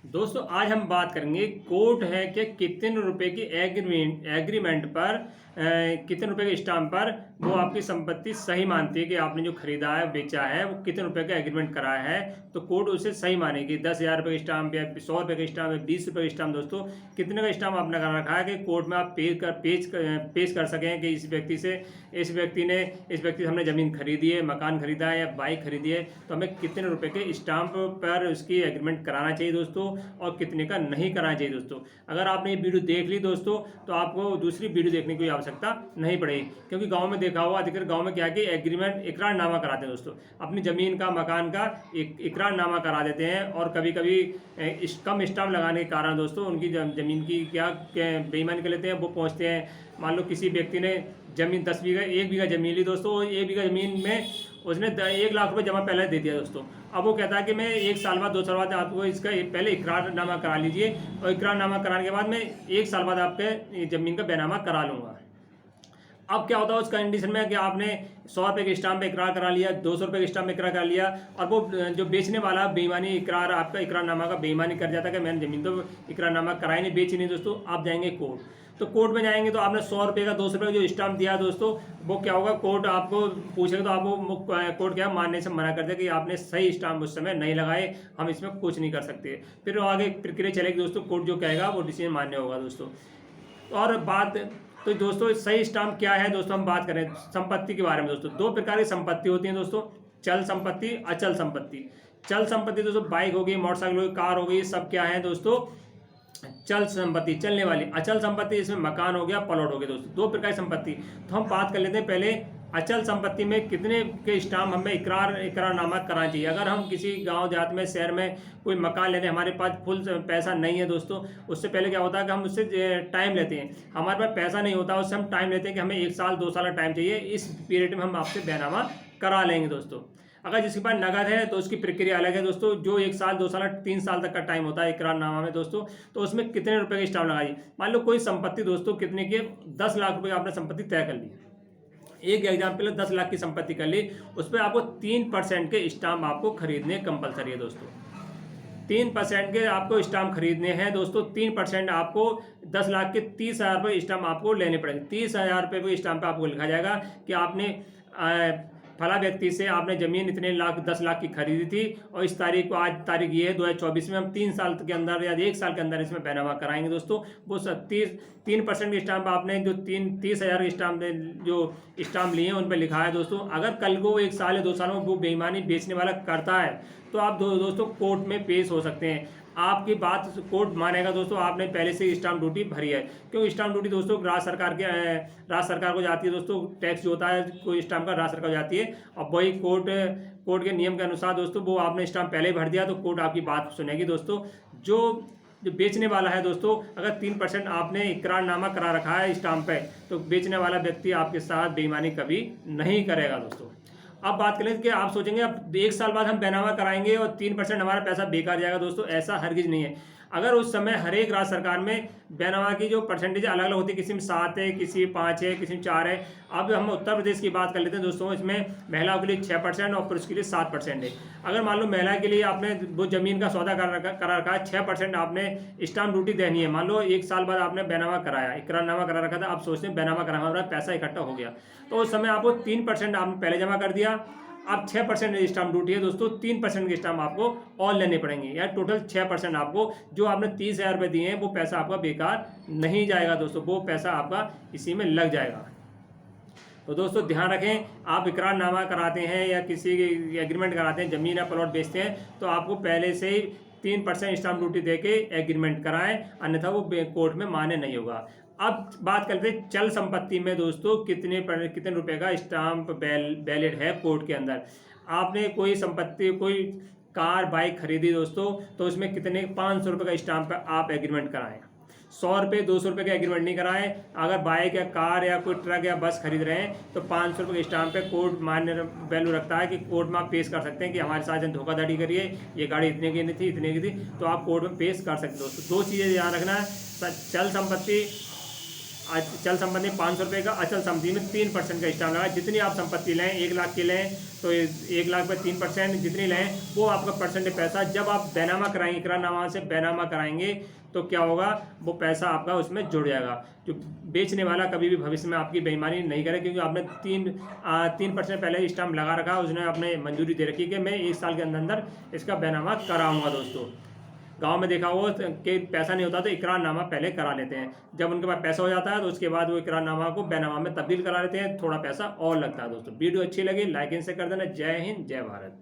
दोस्तों आज हम बात करेंगे कोर्ट है कि कितने रुपए की एग्रीमेंट पर कितने रुपए के स्टाम्प पर वो आपकी संपत्ति सही मानती है कि आपने जो खरीदा है बेचा है वो कितने रुपए का एग्रीमेंट कराया है। तो कोर्ट उसे सही मानेगी। 10,000 रुपये का स्टाम्प या 100 रुपये का स्टाम्प या 20 रुपये का स्टाम्प। दोस्तों कितने का स्टाम्प आपने करा रखा है कि कोर्ट में आप पेश कर सकें कि इस व्यक्ति से इस व्यक्ति से हमने ज़मीन खरीदी है, मकान खरीदा है या बाइक खरीदी है, तो हमें कितने रुपए के स्टाम्प पर उसकी एग्रीमेंट कराना चाहिए दोस्तों, और कितने का नहीं कराना चाहिए। दोस्तों अगर आपने ये वीडियो देख ली दोस्तों तो आपको दूसरी वीडियो देखने की आवश्यकता नहीं पड़ेगी, क्योंकि गांव में देखा हुआ अधिकतर गांव में क्या है कि एग्रीमेंट इकरारनामा कराते हैं दोस्तों, अपनी ज़मीन का मकान का इकरारनामा करा देते हैं। और कभी कभी कम स्टाम्प लगाने के कारण दोस्तों उनकी ज़मीन की क्या बेईमानी कर लेते हैं, वो पहुँचते हैं। मान लो किसी व्यक्ति ने ज़मीन 10 बीघा 1 बीघा ज़मीन ली दोस्तों, 1 बीघा ज़मीन में उसने 1 लाख रुपए जमा पहले दे दिया दोस्तों। अब वो कहता है कि मैं 1 साल बाद 2 साल बाद आपको इसका पहले इकरारनामा करा लीजिए, और इकरारनामा कराने के बाद मैं 1 साल बाद आपके ज़मीन का बैनामा करा लूँगा। अब क्या होता है उस कंडीशन में कि आपने 100 रुपये के स्टाम्प पे इकरार करा लिया, 200 रुपये के स्टाम्प पे इकरार करा लिया, और वो जो बेचने वाला बेईमानी इकरार आपका इकरारनामा का बेईमानी कर जाता है कि मैंने ज़मीन तो इकरारनामा कराई नहीं, बेची नहीं। दोस्तों आप जाएंगे कोर्ट, तो कोर्ट में जाएंगे तो आपने 100 रुपये का 200 रुपये का जो स्टाम्प दिया दोस्तों, वो क्या होगा, कोर्ट आपको पूछेगा तो आपको कोर्ट क्या मानने से मना कर दे कि आपने सही स्टाम्प उस समय नहीं लगाए, हम इसमें कुछ नहीं कर सकते। फिर आगे प्रक्रिया चलेगी दोस्तों, कोर्ट जो कहेगा वो डिसीजन मान्य होगा दोस्तों। और बात तो दोस्तों सही स्टाम्प क्या है दोस्तों, हम बात करें संपत्ति के बारे में। दोस्तों 2 प्रकार की संपत्ति होती है दोस्तों, चल संपत्ति, अचल संपत्ति। चल संपत्ति दोस्तों बाइक होगी, मोटरसाइकिल होगी, कार होगी, सब क्या है दोस्तों, चल संपत्ति, चलने वाली। अचल संपत्ति इसमें मकान हो गया, प्लॉट हो गया दोस्तों, 2 प्रकार की संपत्ति। तो हम बात कर लेते हैं पहले अचल संपत्ति में कितने के स्टाम्प हमें इकरारनामा कराना चाहिए। अगर हम किसी गांव देहात में शहर में कोई मकान लेते हैं, हमारे पास फुल पैसा नहीं है दोस्तों, उससे पहले क्या होता है कि हम उससे टाइम लेते हैं। हमारे पास पैसा नहीं होता, उससे हम टाइम लेते हैं कि हमें 1 साल 2 साल का टाइम चाहिए, इस पीरियड में हम आपसे बैनामा करा लेंगे दोस्तों। अगर जिसके पास नगद है तो उसकी प्रक्रिया अलग है दोस्तों। जो 1 साल 2 साल 3 साल तक का टाइम होता है इकरारनामा में दोस्तों, तो उसमें कितने रुपए का स्टाम्प लगाइए। मान लो कोई संपत्ति दोस्तों कितने की, 10 लाख रुपए की आपने संपत्ति तय कर ली, एक एग्जाम्पल है 10 लाख की संपत्ति कर ली, उस पर आपको 3% के स्टाम्प आपको खरीदने कंपलसरी है दोस्तों। 3% के आपको स्टाम्प खरीदने हैं दोस्तों। 3% आपको 10 लाख के 30,000 रुपये स्टाम्प आपको लेने पड़ेंगे। 30,000 रुपये के स्टाम्प पे आपको लिखा जाएगा कि आपने फला व्यक्ति से आपने ज़मीन इतने 10 लाख की खरीदी थी, और इस तारीख को, आज तारीख ये है 2024 में, हम 3 साल के अंदर या 1 साल के अंदर इसमें बैनामा कराएंगे दोस्तों। वो 3% के स्टाम्प आपने जो 30,000 के स्टाम्प जो स्टाम्प लिए हैं उन पर लिखा है दोस्तों। अगर कल को 1 साल या 2 साल में वो बेईमानी बेचने वाला करता है तो आप दोस्तों कोर्ट में पेश हो सकते हैं। आपकी बात कोर्ट मानेगा दोस्तों, आपने पहले से स्टाम्प ड्यूटी भरी है। क्यों स्टाम्प ड्यूटी दोस्तों राज्य सरकार को जाती है दोस्तों। टैक्स जो होता है कोई स्टाम्प का राज्य सरकार को जाती है, और वही कोर्ट के नियम के अनुसार दोस्तों वो आपने स्टाम्प पहले ही भर दिया तो कोर्ट आपकी बात सुनेगी दोस्तों। जो बेचने वाला है दोस्तों, अगर 3% आपने इकरारनामा करा रखा है स्टाम्प पे, तो बेचने वाला व्यक्ति आपके साथ बेईमानी कभी नहीं करेगा दोस्तों। अब बात करें कि आप सोचेंगे अब 1 साल बाद हम बैनामा कराएंगे और 3% हमारा पैसा बेकार जाएगा दोस्तों, ऐसा हरगिज नहीं है। अगर उस समय हर एक राज्य सरकार में बैनामा की जो परसेंटेज अलग अलग होती है, किसी में 7 है, किसी में 5 है, किसी में 4 है। अब हम उत्तर प्रदेश की बात कर लेते हैं दोस्तों, इसमें महिलाओं के लिए 6% और पुरुष के लिए 7% है। अगर मान लो महिला के लिए आपने वो जमीन का सौदा करा रखा है, 6% आपने स्टाम्प ड्यूटी देनी है। मान लो 1 साल बाद आपने बैनामा कराया, इकरारनामा करा रखा था, आप सोचते हैं बैनामा करा, हमारा पैसा इकट्ठा हो गया, तो उस समय आपको 3% आपने पहले जमा कर दिया। अब 6% स्टाम्प ड्यूटी है दोस्तों, 3% के स्टाम्प आपको और लेने पड़ेंगे, या टोटल 6% आपको, जो आपने 30,000 रुपये दिए हैं वो पैसा आपका बेकार नहीं जाएगा दोस्तों, वो पैसा आपका इसी में लग जाएगा। तो दोस्तों ध्यान रखें, आप इकरारनामा कराते हैं या किसी एग्रीमेंट कराते हैं, ज़मीन या प्लॉट बेचते हैं, तो आपको पहले से ही 3% स्टाम्प ड्यूटी देके एग्रीमेंट कराएं, अन्यथा वो कोर्ट में मान्य नहीं होगा। अब बात करते हैं चल संपत्ति में दोस्तों कितने रुपए का स्टाम्प वैलिड है कोर्ट के अंदर। आपने कोई संपत्ति, कोई कार बाइक खरीदी दोस्तों, तो उसमें कितने 500 रुपये का स्टाम्प आप एग्रीमेंट कराएं। 100 रुपये 200 रुपये का एग्रीमेंट नहीं कराएं। अगर बाइक या कार या कोई ट्रक या बस खरीद रहे हैं तो 500 रुपये के स्टाम्प पे कोर्ट मान्य वैल्यू रखता है कि कोर्ट में आप पेश कर सकते हैं कि हमारे साथ धोखाधड़ी करिए, ये गाड़ी इतने की नहीं थी, इतने की थी, तो आप कोर्ट में पेश कर सकते हो दोस्तों। 2 चीज़ें ध्यान रखना है, चल संपत्ति चल संपत्ति में 500 रुपये का, अचल संपत्ति में 3% का स्टाम्प लगा। जितनी आप संपत्ति लें, 1 लाख की लें तो 1 लाख पर 3%, जितनी लें वो आपका परसेंटेज पैसा जब आप बैनामा कराएंगे, इकरारनामा से बैनामा कराएंगे तो क्या होगा, वो पैसा आपका उसमें जुड़ जाएगा। जो बेचने वाला कभी भी भविष्य में आपकी बेईमानी नहीं करे, क्योंकि आपने 3% पहले स्टाम्प लगा रखा, उसने अपने मंजूरी दे रखी कि मैं 1 साल के अंदर अंदर इसका बैनामा कराऊंगा। दोस्तों गांव में देखा हो कि पैसा नहीं होता तो इकरारनामा पहले करा लेते हैं, जब उनके पास पैसा हो जाता है तो उसके बाद वो इकरारनामा को बैनामा में तब्दील करा लेते हैं, थोड़ा पैसा और लगता है। दोस्तों वीडियो अच्छी लगी लाइक एंड शेयर कर देना। जय हिंद, जय भारत।